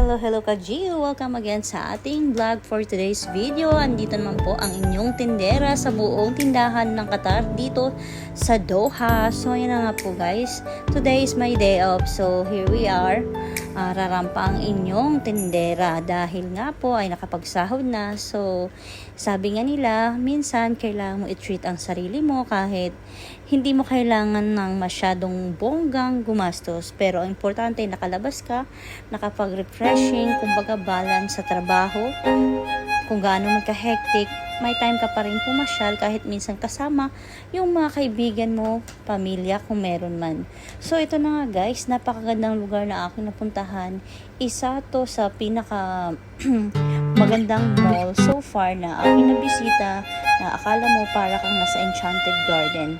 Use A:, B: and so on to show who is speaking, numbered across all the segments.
A: Hello ka-G! Welcome again sa ating vlog for today's video. Andito naman po ang inyong tindera sa buong tindahan ng Qatar dito sa Doha. So, yun na nga po guys. Today is my day off. So, here we are. Rarampa ang inyong tindera dahil nga po ay nakapagsahod na. So, sabi nga nila, minsan kailangan mo i-treat ang sarili mo kahit hindi mo kailangan ng masyadong bonggang gumastos. Pero ang importante, nakalabas ka, nakapag-refreshing, kumbaga balance sa trabaho. Kung gaano man ka-hectic, may time ka pa rin pumasyal kahit minsan kasama yung mga kaibigan mo, pamilya kung meron man. So ito na nga guys, napakagandang lugar na aking napuntahan. Isa to sa pinaka magandang mall so far na aking nabisita na akala mo para kang nasa Enchanted Garden.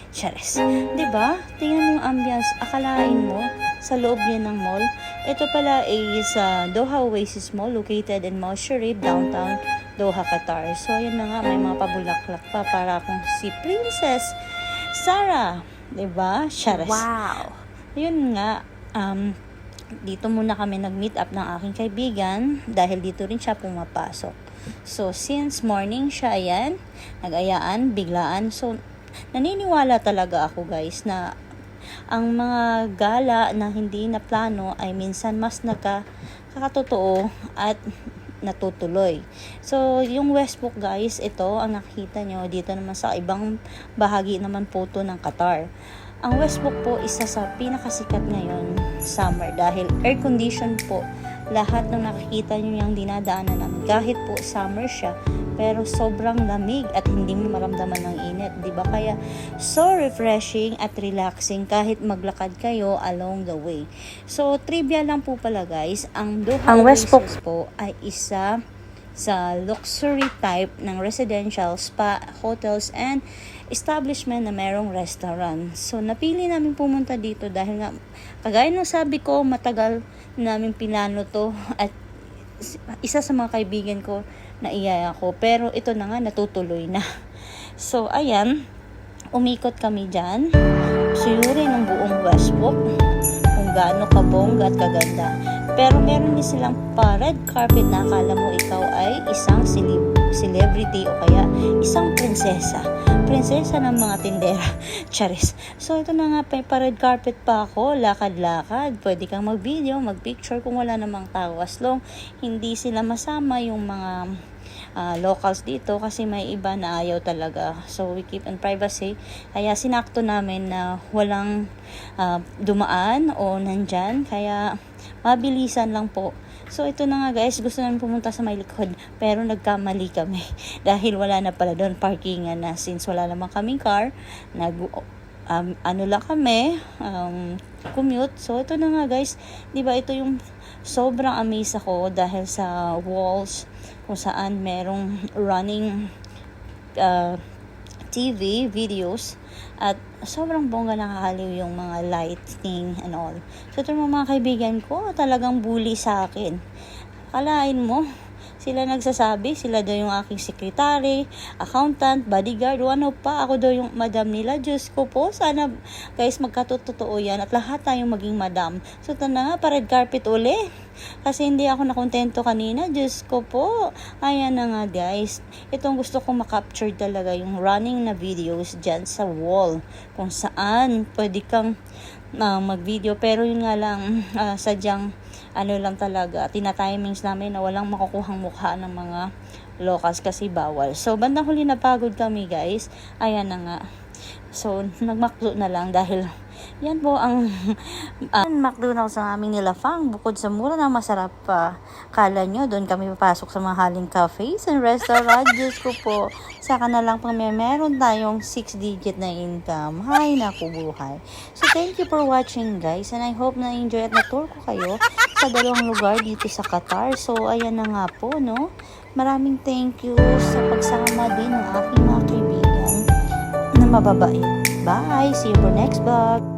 A: Charis. Diba? Tingnan mo yung ambience. Akalain mo sa loob yan ng mall. Ito pala is Doha Oasis Mall located in Mall Sharif, downtown Doha, Qatar. So, ayan na nga. May mga pabulaklak pa para akong si Princess Sarah. Diba? Charis.
B: Wow!
A: Yun nga. Dito muna kami nag-meet up ng aking kaibigan dahil dito rin siya pumapasok. So, since morning siya, ayan, nag-ayaan, biglaan. So, naniniwala talaga ako guys na ang mga gala na hindi na plano ay minsan mas nakakatotoo at natutuloy. So, yung Westbrook guys, ito ang nakikita nyo dito naman sa ibang bahagi naman po to ng Qatar. Ang Westbrook po isa sa pinakasikat ngayon summer dahil air condition po lahat ng nakikita nyo yung dinadaanan namin. Kahit po summer siya, pero sobrang lamig at hindi mo maramdaman ng init, di ba? Kaya so refreshing at relaxing kahit maglakad kayo along the way. So trivia lang po pala guys, ang Doha Oasis po ay isa sa luxury type ng residential, spa, hotels, and establishment na merong restaurant. So, napili namin pumunta dito dahil nga, kagaya ng sabi ko, matagal namin pinano to at isa sa mga kaibigan ko na iyaya ko. Pero ito na nga, natutuloy na. So, ayan, umikot kami dyan. Suyuri ng buong Westbrook kung gaano kabongga at kaganda. Pero meron din silang pa-red carpet na akala mo ikaw ay isang celebrity o kaya isang prinsesa. Prinsesa ng mga tindera. Charis. So, ito na nga, pa-red carpet pa ako. Lakad-lakad. Pwede kang mag-video, mag-picture kung wala namang tao. As long, hindi sila masama yung mga locals dito kasi may iba na ayaw talaga. So, we keep in privacy. Kaya, sinakto namin na walang dumaan o nandyan. Kaya, mabilisan lang po. So, ito na nga guys, gusto namin pumunta sa may likod, pero nagkamali kami. Dahil wala na pala doon parkingan na since wala naman kaming car, ano lang kami, commute. So, ito na nga guys, di ba ito yung sobrang amaze ako dahil sa walls kung saan merong running TV, videos, at sobrang bongga nakakaliw yung mga lighting and all. So, ito mga kaibigan ko, talagang bully sa akin. Kalain mo, sila nagsasabi, sila daw yung aking secretary, accountant, bodyguard, ano pa, ako daw yung madam nila. Diyos ko po, sana guys magkatotoo yan at lahat tayong maging madam. So, ito na nga, pa-red carpet uli. Kasi hindi ako nakontento kanina. Diyos ko po. Ayan na nga guys. Itong gusto kong makapture talaga yung running na videos dyan sa wall. Kung saan pwede kang mag-video. Pero yun nga lang, sadyang ano lang talaga. Tina-timings namin na walang makukuhang mukha ng mga locals kasi bawal. So, bandang huli napagod kami guys. Ayan na nga. So, nagmakdo na lang dahil yan po ang McDonald's ang aming nilafang. Bukod sa mura na masarap pa. Kala nyo, doon kami papasok sa mahaling cafes and restaurant. Diyos ko po. Saka na lang pang meron tayong 6-digit na income. Hay, naku buhay. So, thank you for watching guys. And I hope na enjoy at na-tour ko kayo sa dalawang lugar dito sa Qatar. So, ayan na nga po, no? Maraming thank you sa pagsama din ng aking mga kaibigan na mababait. Bye! See you for next vlog!